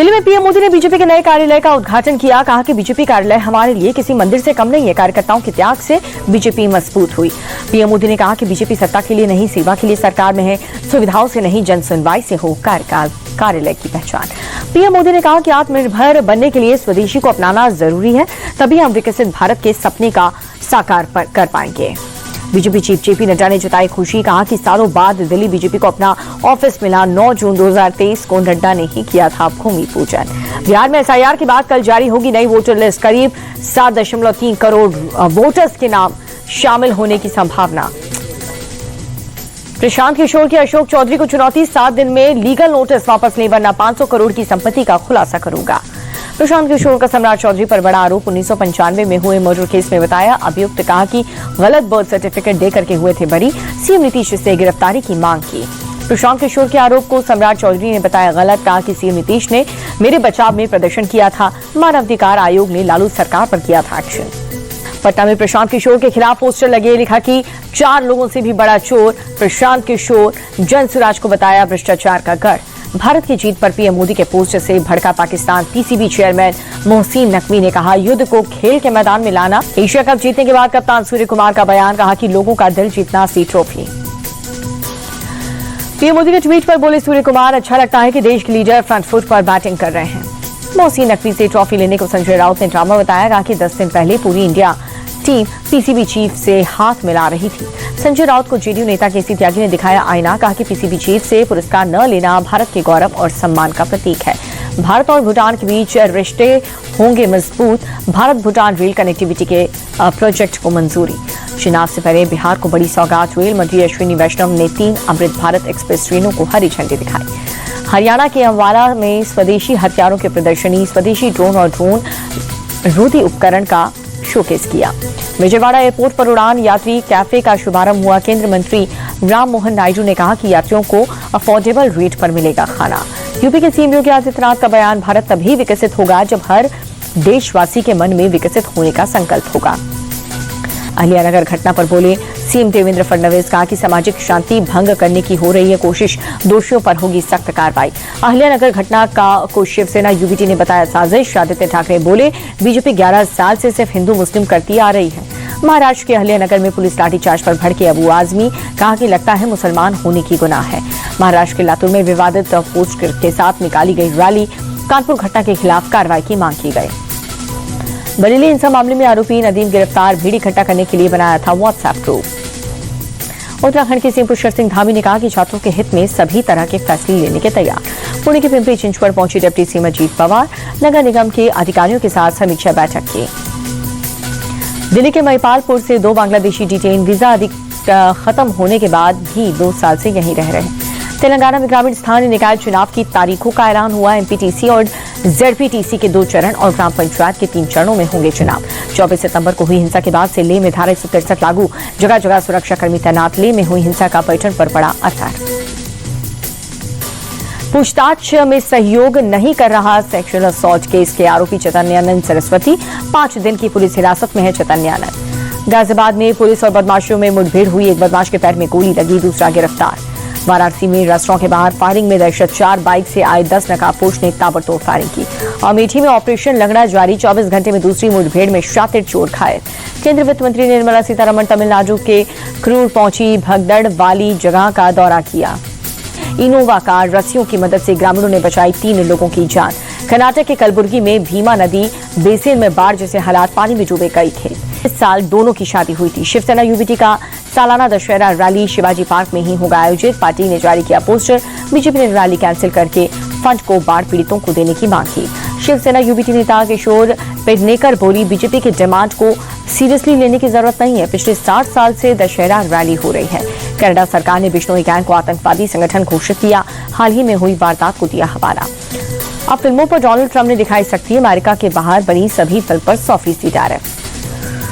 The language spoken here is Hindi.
दिल्ली में पीएम मोदी ने बीजेपी के नए कार्यालय का उद्घाटन किया। कहा कि बीजेपी कार्यालय हमारे लिए किसी मंदिर से कम नहीं है। कार्यकर्ताओं के त्याग से बीजेपी मजबूत हुई। पीएम मोदी ने कहा कि बीजेपी सत्ता के लिए नहीं, सेवा के लिए सरकार में है। सुविधाओं से नहीं, जन सुनवाई से हो कार्यालय की पहचान। पीएम मोदी ने कहा कि आत्मनिर्भर बनने के लिए स्वदेशी को अपनाना जरूरी है, तभी हम विकसित भारत के सपने का साकार कर पाएंगे। बीजेपी चीफ जेपी नड्डा ने जताई खुशी। कहा कि सालों बाद दिल्ली बीजेपी को अपना ऑफिस मिला। 9 जून 2023 को नड्डा ने ही किया था भूमि पूजन। बिहार में एसआईआर के बाद कल जारी होगी नई वोटर लिस्ट। करीब 7.3 करोड़ वोटर्स के नाम शामिल होने की संभावना। प्रशांत किशोर की अशोक चौधरी को चुनौती। 7 दिन में लीगल नोटिस वापस नहीं, वरना 500 करोड़ की संपत्ति का खुलासा करूंगा। प्रशांत किशोर का सम्राट चौधरी पर बड़ा आरोप। 1995 में हुए मर्डर केस में बताया। अभियुक्त कहा कि गलत बर्थ सर्टिफिकेट देकर के हुए थे बरी। सीएम नीतीश से गिरफ्तारी की मांग की। प्रशांत किशोर के आरोप को सम्राट चौधरी ने बताया गलत। कहा कि सीएम नीतीश ने मेरे बचाव में प्रदर्शन किया था। मानवाधिकार आयोग ने लालू सरकार पर किया था एक्शन। पटना में प्रशांत किशोर के खिलाफ पोस्टर लगे। लिखा कि 4 लोगों से भी बड़ा चोर। प्रशांत किशोर जनसुराज को बताया भ्रष्टाचार का गढ़। भारत की जीत पर पीएम मोदी के पोस्टर से भड़का पाकिस्तान। पीसीबी चेयरमैन मोहसिन नकवी ने कहा युद्ध को खेल के मैदान में लाना। एशिया कप जीतने के बाद कप्तान सूर्य कुमार का बयान। कहा कि लोगों का दिल जीतना सी ट्रॉफी। पीएम मोदी के ट्वीट पर बोले सूर्य कुमार, अच्छा लगता है कि देश के लीडर फ्रंट फुट पर बैटिंग कर रहे हैं। मोहसिन नकवी से ट्रॉफी लेने को संजय राउत ने ड्रामा बताया। कहा कि 10 दिन पहले पूरी इंडिया टीम पीसीबी चीफ से हाथ मिला रही थी। संजय राउत को जेडीयू नेता केसी त्यागी ने दिखाया आईना। कहा कि पीसीबी चीफ से पुरस्कार न लेना भारत के गौरव और सम्मान का प्रतीक है। भारत और भूटान के बीच रिश्ते होंगे मजबूत। भारत भूटान रेल कनेक्टिविटी के प्रोजेक्ट को मंजूरी। चुनाव से पहले बिहार को बड़ी सौगात। रेल मंत्री अश्विनी वैष्णव ने 3 अमृत भारत एक्सप्रेस ट्रेनों को हरी झंडी दिखाई। हरियाणा के अम्बाला में स्वदेशी हथियारों की प्रदर्शनी। स्वदेशी ड्रोन और ड्रोन रोधी उपकरण का शोकेस किया। विजयवाड़ा एयरपोर्ट पर उड़ान यात्री कैफे का शुभारंभ हुआ। केंद्रीय मंत्री राम मोहन नायडू ने कहा कि यात्रियों को अफोर्डेबल रेट पर मिलेगा खाना। यूपी के सीएम योगी आदित्यनाथ का बयान। भारत तभी विकसित होगा जब हर देशवासी के मन में विकसित होने का संकल्प होगा। अहिल्यानगर घटना पर बोले सीएम देवेंद्र फडणवीस। कहा कि सामाजिक शांति भंग करने की हो रही है कोशिश, दोषियों पर होगी सख्त कार्रवाई। अहिल्यानगर घटना को शिवसेना यूबीटी ने बताया साजिश। आदित्य ठाकरे बोले बीजेपी 11 साल से सिर्फ हिंदू मुस्लिम करती आ रही है। महाराष्ट्र के अहिल्यानगर में पुलिस लाठीचार्ज पर भड़के अबू आजमी। कहा कि लगता है मुसलमान होने की गुनाह है। महाराष्ट्र के लातूर में विवादित पोस्टर के साथ निकाली गई रैली। कानपुर घटना के खिलाफ कार्रवाई की मांग की गई। बरेली हिंसा मामले में आरोपी नदीम गिरफ्तार। भीड़ इकट्ठा करने के लिए बनाया था व्हाट्सएप ग्रुप। उत्तराखंड के सीएम पुष्कर सिंह धामी ने कहा कि छात्रों के हित में सभी तरह के फैसले लेने के तैयार। पुणे के पिंपरी चिंचवड़ पहुंची डिप्टी सीएम अजीत पवार। नगर निगम के अधिकारियों के साथ समीक्षा बैठक की। दिल्ली के महिपालपुर से 2 बांग्लादेशी डिटेन। वीजा खत्म होने के बाद भी 2 साल से यहीं रह रहे हैं। तेलंगाना में ग्रामीण स्थानीय निकाय चुनाव की तारीखों का ऐलान हुआ। एमपीटीसी और जेडपीटीसी के 2 चरण और ग्राम पंचायत के 3 चरणों में होंगे चुनाव। 24 सितंबर को हुई हिंसा के बाद से लेह में धारा 163 लागू। जगह जगह सुरक्षाकर्मी तैनात। लेह में हुई हिंसा का पर्यटन पर पड़ा असर। पूछताछ में सहयोग नहीं कर रहा सेक्सुअल असॉल्ट केस के आरोपी चैतन्यानंद सरस्वती। 5 दिन की पुलिस हिरासत में है चैतन्यानंद। गाजियाबाद में पुलिस और बदमाशों में मुठभेड़ हुई। एक बदमाश के पैर में गोली लगी, दूसरा गिरफ्तार। वाराणसी में रेस्टोरेंट के बाहर फायरिंग में दहशत। 4 बाइक से आए 10 नकाबपोश ने ताबड़तोड़ फायरिंग की। अमेठी में ऑपरेशन लंगड़ा जारी। 24 घंटे में दूसरी मुठभेड़ में शातिर चोर घायल। केंद्रीय वित्त मंत्री निर्मला सीतारमण तमिलनाडु के क्रूर पहुंची। भगदड़ वाली जगह का दौरा किया। इनोवा कार रस्सियों की मदद से ग्रामीणों ने बचाई 3 लोगों की जान। कर्नाटक के कलबुर्गी में भीमा नदी बेसिन में बाढ़ जैसे हालात, पानी में डूबे कई खेत। इस साल दोनों की शादी हुई थी। शिवसेना यूबीटी का सालाना दशहरा रैली शिवाजी पार्क में ही होगा आयोजित। पार्टी ने जारी किया पोस्टर। बीजेपी ने रैली कैंसिल करके फंड को बाढ़ पीड़ितों को देने की मांग की। शिवसेना यूबीटी नेता किशोर पेडनेकर बोली बीजेपी की डिमांड को सीरियसली लेने की जरूरत नहीं है। पिछले 60 साल से दशहरा रैली हो रही है। कनाडा सरकार ने बिश्नोई गैंग को आतंकवादी संगठन घोषित किया। हाल ही में हुई वारदात को दिया हवाला। अब फिल्मों पर डोनाल्ड ट्रंप ने दिखाई सख्ती। अमेरिका के बाहर बनी सभी फिल्म पर 100% टैरिफ।